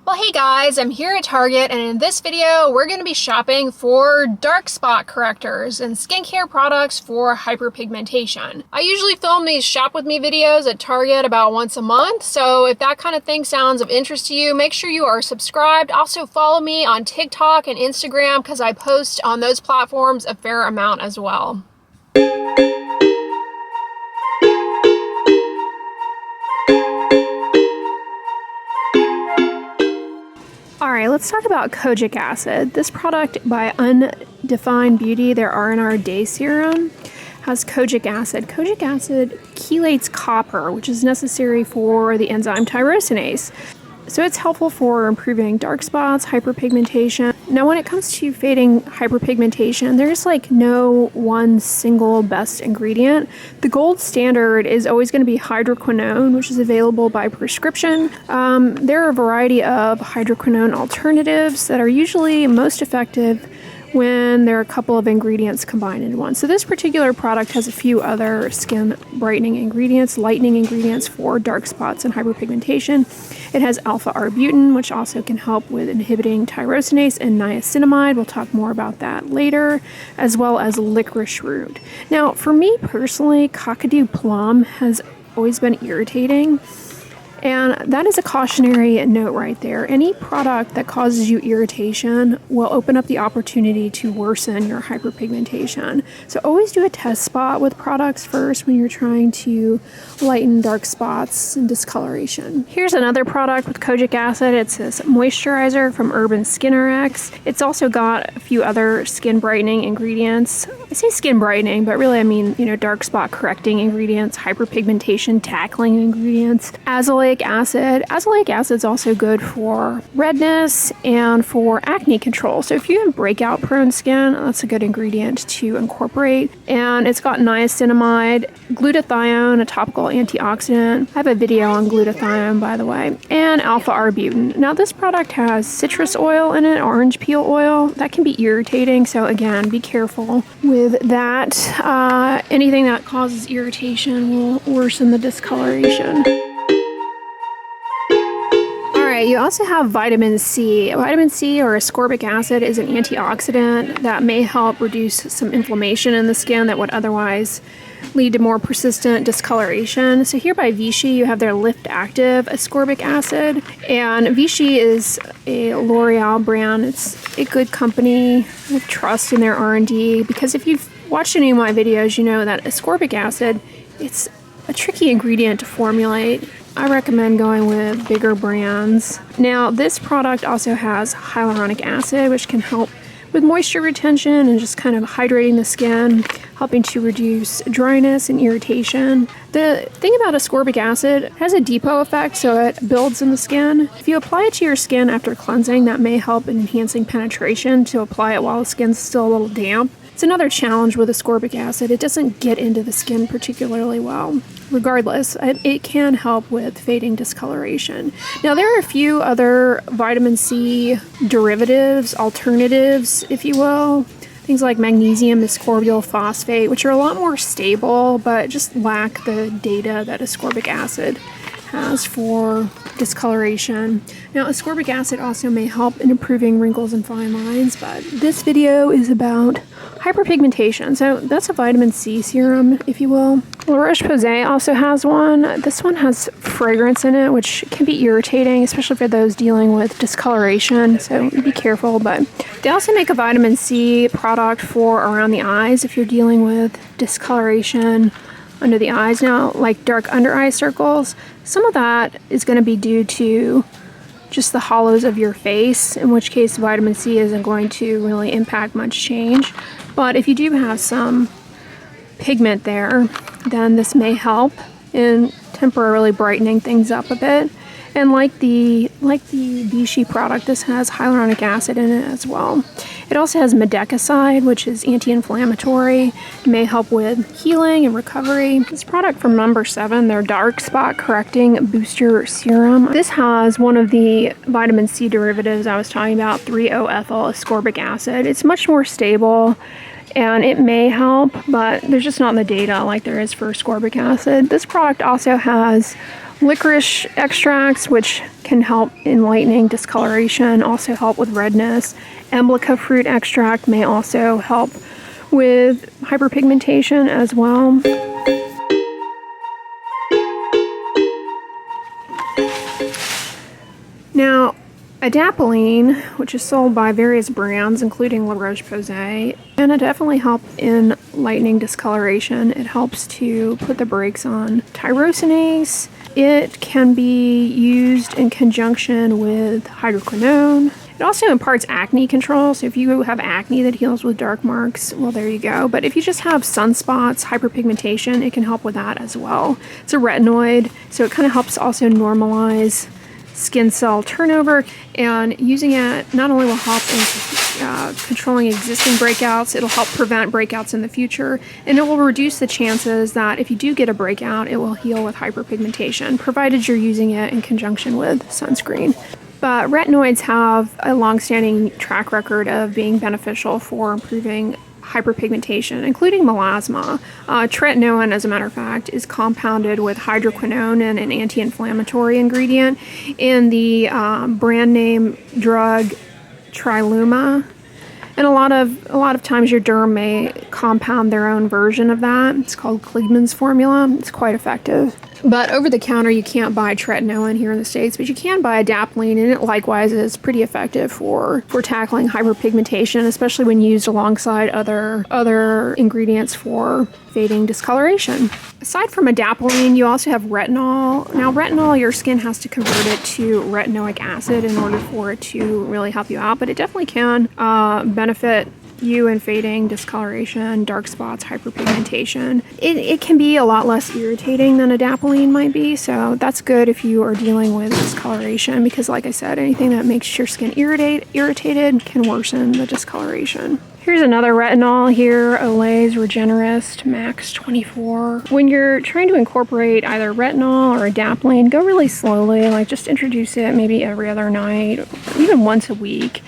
Well, hey guys, I'm here at Target, and in this video we're going to be shopping for dark spot correctors and skincare products for hyperpigmentation. I usually film these shop with me videos at Target about once a month, so if that kind of thing sounds of interest to you, make sure you are subscribed. Also follow me on TikTok and Instagram because I post on those platforms a fair amount as well. Alright, let's talk about Kojic acid. This product by Undefined Beauty, their R&R Day Serum, has kojic acid. Kojic acid chelates copper, which is necessary for the enzyme tyrosinase. So it's helpful for improving dark spots, hyperpigmentation. Now when it comes to fading hyperpigmentation, there's like no one single best ingredient. The gold standard is always going to be hydroquinone, which is available by prescription. There are a variety of hydroquinone alternatives that are usually most effective when there are a couple of ingredients combined in one. So this particular product has a few other skin brightening ingredients, lightening ingredients for dark spots and hyperpigmentation. It has alpha-arbutin, which also can help with inhibiting tyrosinase, and niacinamide. We'll talk more about that later, as well as licorice root. Now, for me personally, cockadoo plum has always been irritating. And that is a cautionary note right there. Any product that causes you irritation will open up the opportunity to worsen your hyperpigmentation. So always do a test spot with products first when you're trying to lighten dark spots and discoloration. Here's another product with kojic acid. It's this moisturizer from Urban Skin RX. It's also got a few other skin brightening ingredients. I say skin brightening, but really I mean, dark spot correcting ingredients, hyperpigmentation tackling ingredients, azelaic acid. Azelaic acid is also good for redness and for acne control. So if you have breakout prone skin, that's a good ingredient to incorporate. And it's got niacinamide, glutathione, a topical antioxidant. I have a video on glutathione, by the way, and alpha-arbutin. Now this product has citrus oil in it, orange peel oil. That can be irritating, so again, be careful with that. Anything that causes irritation will worsen the discoloration. You also have vitamin C. Vitamin C, or ascorbic acid, is an antioxidant that may help reduce some inflammation in the skin that would otherwise lead to more persistent discoloration. So here by Vichy, you have their Lift Active ascorbic acid, and Vichy is a L'Oreal brand. It's a good company with trust in their R&D, because if you've watched any of my videos, you know that ascorbic acid, it's a tricky ingredient to formulate. I recommend going with bigger brands. Now, this product also has hyaluronic acid, which can help with moisture retention and just kind of hydrating the skin, helping to reduce dryness and irritation. The thing about ascorbic acid, it has a depot effect, so it builds in the skin. If you apply it to your skin after cleansing, that may help in enhancing penetration to apply it while the skin's still a little damp. It's another challenge with ascorbic acid. It doesn't get into the skin particularly well. Regardless, it can help with fading discoloration. Now, there are a few other vitamin C derivatives, alternatives, if you will. Things like magnesium ascorbyl phosphate, which are a lot more stable, but just lack the data that ascorbic acid has for discoloration. Now, ascorbic acid also may help in improving wrinkles and fine lines, but this video is about hyperpigmentation. So that's a vitamin C serum, if you will. La Roche-Posay also has one. This one has fragrance in it, which can be irritating, especially for those dealing with discoloration, so be careful. But they also make a vitamin C product for around the eyes if you're dealing with discoloration under the eyes. Now, like dark under eye circles, some of that is going to be due to just the hollows of your face, in which case vitamin C isn't going to really impact much change. But if you do have some pigment there, then this may help in temporarily brightening things up a bit. And like the Vichy product, this has hyaluronic acid in it as well. It also has medecaside, which is anti-inflammatory. It may help with healing and recovery. This product from number 7, their dark spot correcting booster serum. This has one of the vitamin C derivatives I was talking about, 3-O-ethyl ascorbic acid. It's much more stable and it may help, but there's just not the data like there is for ascorbic acid. This product also has Licorice extracts, which can help in lightening discoloration, also help with redness. Emblica fruit extract may also help with hyperpigmentation as well. Now, adapalene, which is sold by various brands, including La Roche-Posay, and it definitely helps in lightening discoloration. It helps to put the brakes on tyrosinase. It can be used in conjunction with hydroquinone. It also imparts acne control, so if you have acne that heals with dark marks, well, there you go. But if you just have sunspots, hyperpigmentation, it can help with that as well. It's a retinoid, so it kind of helps also normalize skin cell turnover, and using it not only will help in controlling existing breakouts, it'll help prevent breakouts in the future, and it will reduce the chances that if you do get a breakout, it will heal with hyperpigmentation, provided you're using it in conjunction with sunscreen. But retinoids have a long-standing track record of being beneficial for improving hyperpigmentation, including melasma. Tretinoin, as a matter of fact, is compounded with hydroquinone and an anti-inflammatory ingredient in the brand name drug Triluma. And a lot of times your derm may compound their own version of that. It's called Kligman's formula. It's quite effective. But over the counter, you can't buy tretinoin here in the States, but you can buy adapalene, and it likewise is pretty effective for tackling hyperpigmentation, especially when used alongside other ingredients for fading discoloration. Aside from adapalene, you also have retinol. Now, retinol, your skin has to convert it to retinoic acid in order for it to really help you out, but it definitely can benefit you in fading, discoloration, dark spots, hyperpigmentation. It can be a lot less irritating than adapalene might be, so that's good if you are dealing with discoloration, because like I said, anything that makes your skin irritated can worsen the discoloration. Here's another retinol here, Olay's Regenerist Max 24. When you're trying to incorporate either retinol or adapalene, go really slowly, like just introduce it maybe every other night, even once a week,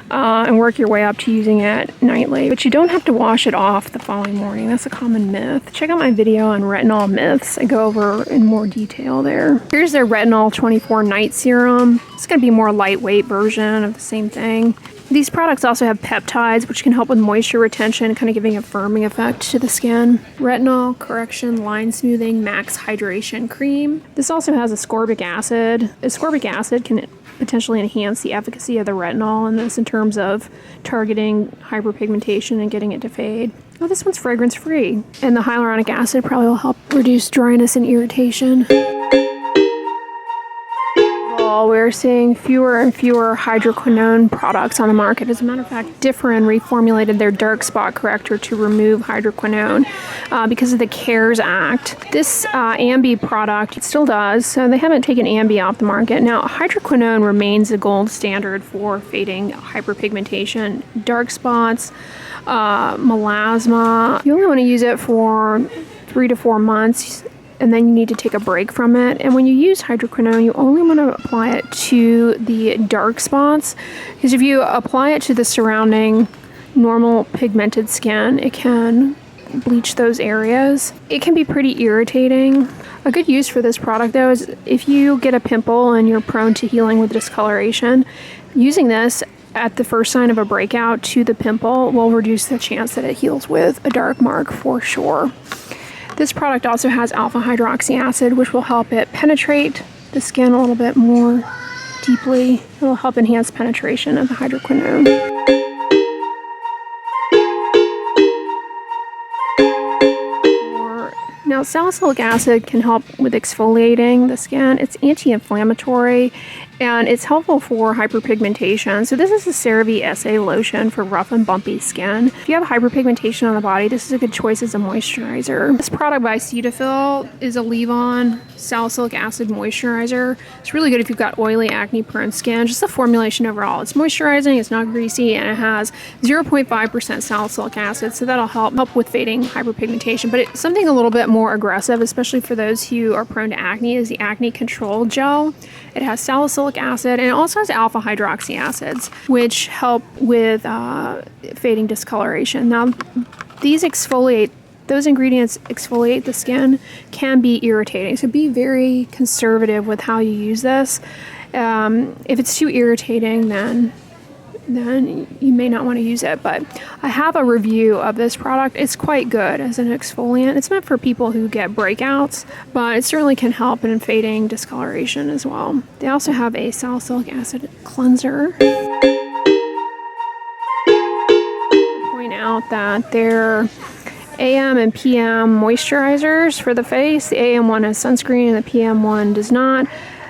and work your way up to using it nightly. But you don't have to wash it off the following morning. That's a common myth. Check out my video on retinol myths. I go over in more detail there. Here's their Retinol 24 Night Serum. It's going to be a more lightweight version of the same thing. These products also have peptides, which can help with moisture retention, kind of giving a firming effect to the skin. Retinol Correction Line Smoothing Max Hydration Cream. This also has ascorbic acid. Ascorbic acid can potentially enhance the efficacy of the retinol in this in terms of targeting hyperpigmentation and getting it to fade. Oh, this one's fragrance free. And the hyaluronic acid probably will help reduce dryness and irritation. We're seeing fewer and fewer hydroquinone products on the market. As a matter of fact, Differin reformulated their dark spot corrector to remove hydroquinone because of the CARES Act. This Ambi product still does, so they haven't taken Ambi off the market. Now, hydroquinone remains the gold standard for fading hyperpigmentation, dark spots, melasma. You only want to use it for 3 to 4 months, and then you need to take a break from it. And when you use hydroquinone, you only want to apply it to the dark spots, because if you apply it to the surrounding normal pigmented skin, it can bleach those areas. It can be pretty irritating. A good use for this product, though, is if you get a pimple and you're prone to healing with discoloration, using this at the first sign of a breakout to the pimple will reduce the chance that it heals with a dark mark for sure. This product also has alpha hydroxy acid, which will help it penetrate the skin a little bit more deeply. It will help enhance penetration of the hydroquinone. Now, salicylic acid can help with exfoliating the skin. It's anti-inflammatory, and it's helpful for hyperpigmentation. So this is a CeraVe SA lotion for rough and bumpy skin. If you have hyperpigmentation on the body, this is a good choice as a moisturizer. This product by Cetaphil is a leave-on salicylic acid moisturizer. It's really good if you've got oily, acne-prone skin. Just the formulation overall. It's moisturizing, it's not greasy, and it has 0.5% salicylic acid, so that'll help with fading hyperpigmentation. But it's something a little bit more aggressive, especially for those who are prone to acne, is the Acne Control Gel. It has salicylic acid, and it also has alpha hydroxy acids, which help with fading discoloration. Now, these exfoliate those ingredients exfoliate the skin can be irritating. So be very conservative with how you use this. If it's too irritating, then you may not want to use it. But I have a review of this product. It's quite good as an exfoliant. It's meant for people who get breakouts, but it certainly can help in fading discoloration as well. They also have a salicylic acid cleanser. Point out that their AM and PM moisturizers for the face. The AM one has sunscreen and the PM one does not.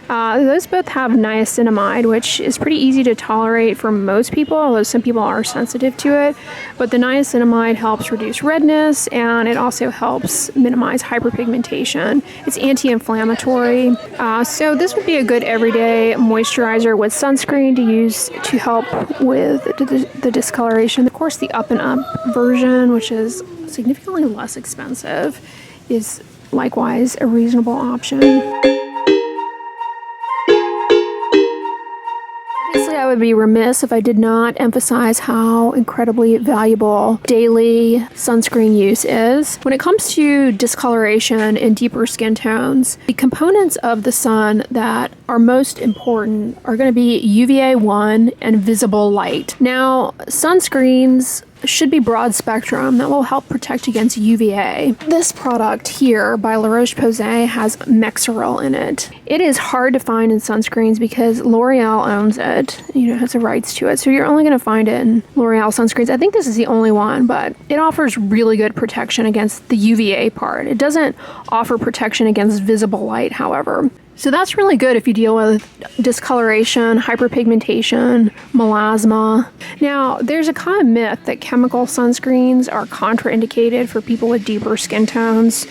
Those both have niacinamide, which is pretty easy to tolerate for most people, although some people are sensitive to it. But the niacinamide helps reduce redness, and it also helps minimize hyperpigmentation. It's anti-inflammatory. So this would be a good everyday moisturizer with sunscreen to use to help with the discoloration. Of course, the Up and Up version, which is significantly less expensive, is likewise a reasonable option. I would be remiss if I did not emphasize how incredibly valuable daily sunscreen use is. When it comes to discoloration and deeper skin tones, the components of the sun that are most important are going to be UVA1 and visible light. Now, sunscreens should be broad spectrum that will help protect against UVA. This product here by La Roche-Posay has Mexeril in it. It is hard to find in sunscreens because L'Oreal owns it, has the rights to it. So you're only going to find it in L'Oreal sunscreens. I think this is the only one, but it offers really good protection against the UVA part. It doesn't offer protection against visible light, however. So that's really good if you deal with discoloration, hyperpigmentation, melasma. Now, there's a common myth that chemical sunscreens are contraindicated for people with deeper skin tones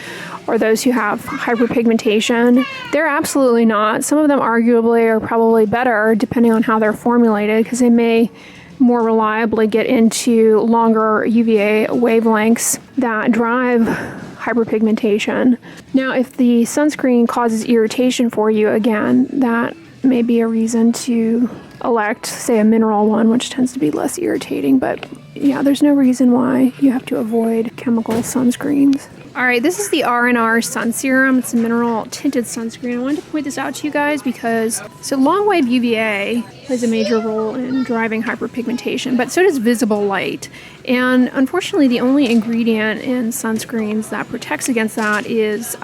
or those who have hyperpigmentation. They're absolutely not. Some of them arguably are probably better depending on how they're formulated because they may more reliably get into longer UVA wavelengths that drive hyperpigmentation. Now, if the sunscreen causes irritation for you, again, that may be a reason to elect, say, a mineral one, which tends to be less irritating. But yeah, there's no reason why you have to avoid chemical sunscreens. All right, this is the R&R Sun Serum. It's a mineral tinted sunscreen. I wanted to point this out to you guys because long wave UVA plays a major role in driving hyperpigmentation, but so does visible light. And unfortunately, the only ingredient in sunscreens that protects against that is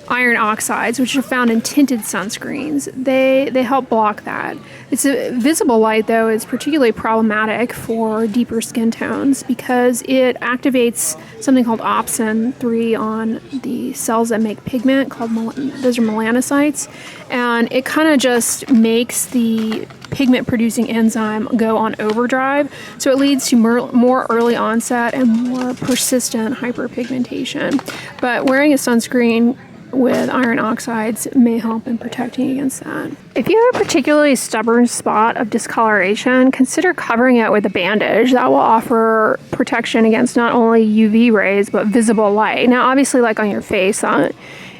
iron oxides, which are found in tinted sunscreens. They help block that. It's a visible light, though, is particularly problematic for deeper skin tones because it activates something called opsin 3 on the cells that make pigment, those are melanocytes, and it kind of just makes the pigment-producing enzyme go on overdrive, so it leads to more early onset and more persistent hyperpigmentation. But wearing a sunscreen with iron oxides may help in protecting against that. If you have a particularly stubborn spot of discoloration, consider covering it with a bandage. That will offer protection against not only UV rays, but visible light. Now, obviously, like on your face, that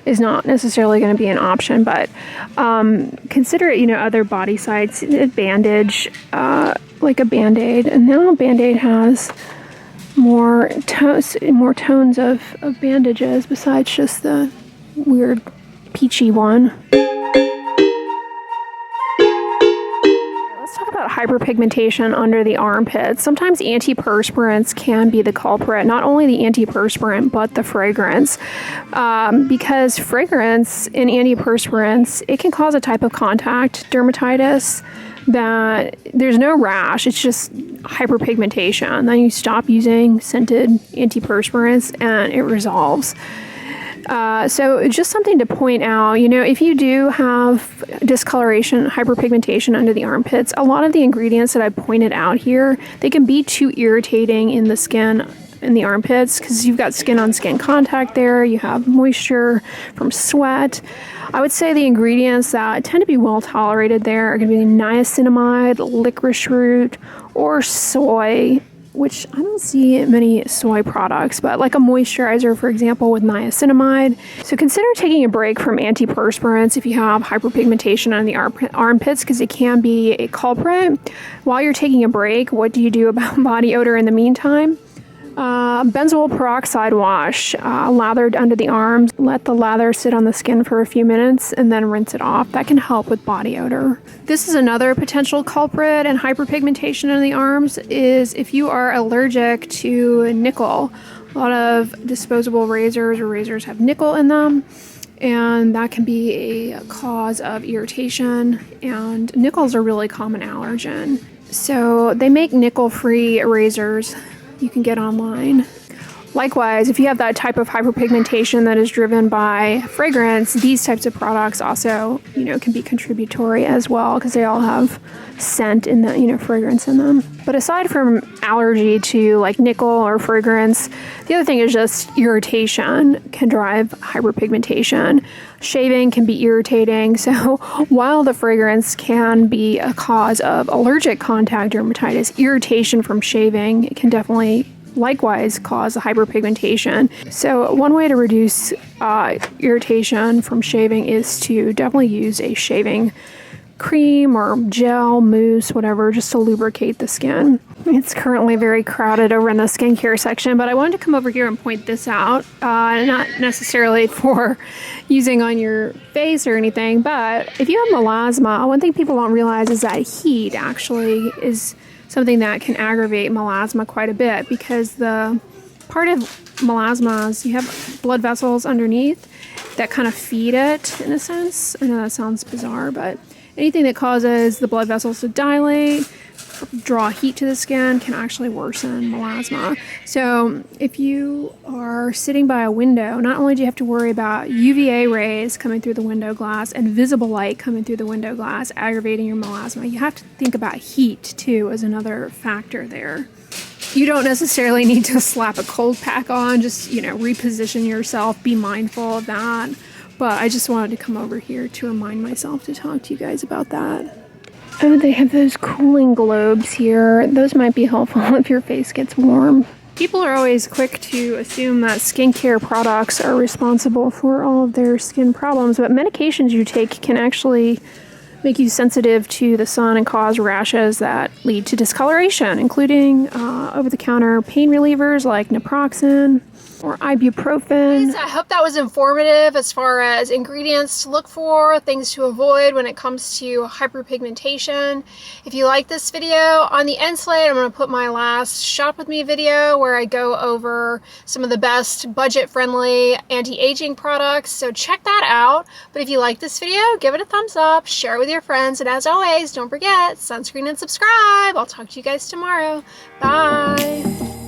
is not necessarily going to be an option, but consider, other body sites, a bandage, like a Band-Aid. And now Band-Aid has more tones of bandages besides just the weird peachy one. Let's talk about hyperpigmentation under the armpits. Sometimes antiperspirants can be the culprit, not only the antiperspirant, but the fragrance. Because fragrance in antiperspirants, it can cause a type of contact dermatitis that there's no rash, it's just hyperpigmentation. Then you stop using scented antiperspirants and it resolves. So just something to point out, if you do have discoloration, hyperpigmentation under the armpits, a lot of the ingredients that I pointed out here, they can be too irritating in the skin in the armpits because you've got skin-on-skin contact there, you have moisture from sweat. I would say the ingredients that tend to be well tolerated there are going to be niacinamide, licorice root, or soy, which I don't see many soy products, but like a moisturizer, for example, with niacinamide. So consider taking a break from antiperspirants if you have hyperpigmentation on the armpits, because it can be a culprit. While you're taking a break, what do you do about body odor in the meantime? Benzoyl peroxide wash, lathered under the arms. Let the lather sit on the skin for a few minutes and then rinse it off. That can help with body odor. This is another potential culprit in hyperpigmentation in the arms, is if you are allergic to nickel. A lot of disposable razors or razors have nickel in them, and that can be a cause of irritation, and nickel is a really common allergen. So they make nickel-free razors you can get online. Likewise, if you have that type of hyperpigmentation that is driven by fragrance, these types of products also, can be contributory as well, because they all have scent in the, fragrance in them. But aside from allergy to like nickel or fragrance, the other thing is just irritation can drive hyperpigmentation. Shaving can be irritating. So while the fragrance can be a cause of allergic contact dermatitis, irritation from shaving can definitely likewise cause hyperpigmentation. So one way to reduce irritation from shaving is to definitely use a shaving cream or gel, mousse, whatever, just to lubricate the skin. It's currently very crowded over in the skincare section, but I wanted to come over here and point this out, not necessarily for using on your face or anything, but if you have melasma, one thing people don't realize is that heat actually is something that can aggravate melasma quite a bit, because the part of melasma is you have blood vessels underneath that kind of feed it in a sense. I know that sounds bizarre, but anything that causes the blood vessels to dilate, draw heat to the skin, can actually worsen melasma. So if you are sitting by a window, not only do you have to worry about UVA rays coming through the window glass and visible light coming through the window glass aggravating your melasma, you have to think about heat too as another factor there. You don't necessarily need to slap a cold pack on, just, reposition yourself, be mindful of that. But I just wanted to come over here to remind myself to talk to you guys about that. Oh, they have those cooling globes here. Those might be helpful if your face gets warm. People are always quick to assume that skincare products are responsible for all of their skin problems, but medications you take can actually make you sensitive to the sun and cause rashes that lead to discoloration, including over-the-counter pain relievers like naproxen or ibuprofen. I hope that was informative as far as ingredients to look for, things to avoid when it comes to hyperpigmentation. If you like this video, on the end slide I'm going to put my last shop with me video where I go over some of the best budget-friendly anti-aging products, so check that out. But if you like this video, give it a thumbs up, share it with your friends, and as always, don't forget, sunscreen and subscribe. I'll talk to you guys tomorrow. Bye!